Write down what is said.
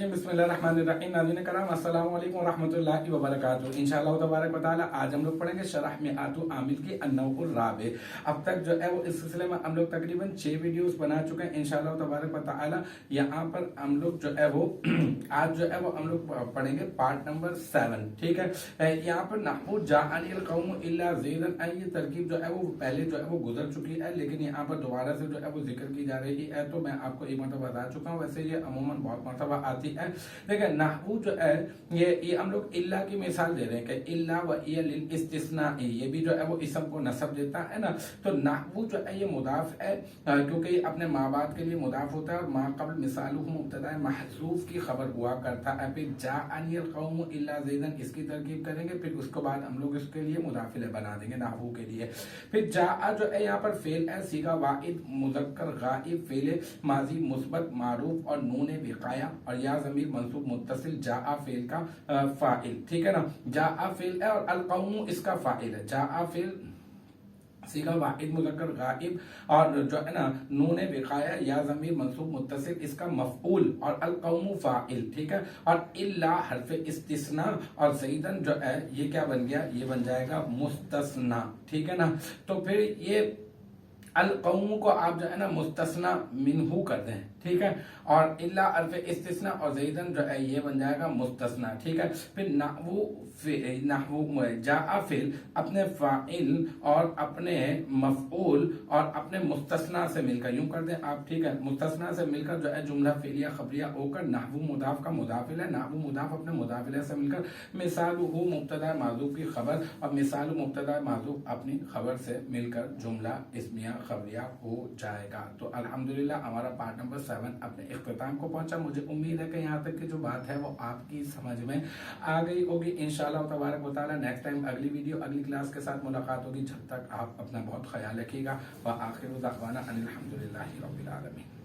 बिस्मिल्लाहिर्रहमानिर्रहीम। नाज़रीन करम अस्सलाम वालेकुम रहमतुल्लाहि व बरकातहू। इंशाअल्लाह तबारक व तआला आज हम लोग पढ़ेंगे शरह में आतु आमिल की अन्नौउर राबे। अब तक जो है वो इस सिलसिले में हम लोग तकरीबन 6 वीडियोस बना चुके हैं इंशाअल्लाह तबारक व तआला। यहाँ पर हम लोग जो है वो आज जो है वो हम लोग पढ़ेंगे पार्ट नंबर 7। ठीक है, यहाँ पर नहू जाअनिल कौम इल्ला ज़ैदन, ये तरकीब जो है वो पहले जो है वो गुजर चुकी है, लेकिन यहाँ पर दोबारा से जो है वो जिक्र की जा रही है। तो मैं आपको एक मरतबा बता चुका हूँ, वैसे ये अमूमन बहुत मरतबा आती है। देखिए नहू जो है ये हम लोग इल्ला की मिसाल दे रहे हैं कि इल्ला व लिल इस्तिस्ना, ये भी जो है वो इसम को नसब देता है ना। तो नहू जो है ये मुदाफ है, क्योंकि ये अपने माँ बाप के लिए मुदाफ होता है और मा कबल मिसालुहु मुब्तदा महज़ूफ की खबर हुआ करता है। फिर जाअनिल कौम इल्ला ज़ैदन इसकी तरकीब करेंगे, फिर उसके बाद हम लोग इसके लिए मुदाफिल बना देंगे नहू के लिए। फिर जा जो है यहाँ पर फेल है, सीगा वाहिद मुज़क्कर गाइब, फेल माजी मुस्बत मारूफ और नून विकाया और या ज़मीर मंसूब मुत्तसिल, जाआ फेल का फाइल। ठीक है ना, जाआ फेल है और अल कौम इसका फाइल है। जाआ फेल सीगा वाहिद मुज़क्कर गाइब और जो है ना नून विकाया या ज़मीर मंसूब मुत्तसिल इसका मफ़ऊल और अल कौम फाइल। ठीक है, और इल्ला हर्फ इस्तिस्ना और ज़ैदन जो है ये क्या बन गया, ये बन जाएगा मुस्तस्ना। ठीक है ना, तो फिर ये अल कौम को आप जो है ना मुस्तस्ना मिन्हू कर दें। ठीक है, और इल्ला अर्फ इस्तिस्ना और ज़ैदन जो है ये बन जाएगा मुस्तस्ना। ठीक है, फिर नहू जाआ फिल अपने फाइल और अपने मफऊल और अपने मुस्तस्ना से मिलकर यूं कर दें आप। ठीक है, मुस्तस्ना से मिलकर जो है जुमला फेलिया खबरिया होकर नहू मुदाफ का मुदाफिल है, नहू मुदाफ अपने मुदाफिल से मिलकर मिसालुहु मुब्तदा माज़ूफ की खबर और मिसालु मुब्तदा माज़ूफ अपनी खबर से मिलकर जुमला इस्मिया खबरिया हो जाएगा। तो अल्हम्दुलिल्लाह हमारा पार्ट नंबर 7 अपने इख्तिताम को पहुंचा। मुझे उम्मीद है कि यहाँ तक की जो बात है वो आपकी समझ में आ गई होगी। इंशाअल्लाह तबारक व तआला नेक्स्ट टाइम अगली वीडियो अगली क्लास के साथ मुलाकात होगी। जब तक आप अपना बहुत ख्याल रखिएगा। व आखिर दावाना अनिल हम्दुलिल्लाहि रब्बिल आलमीन।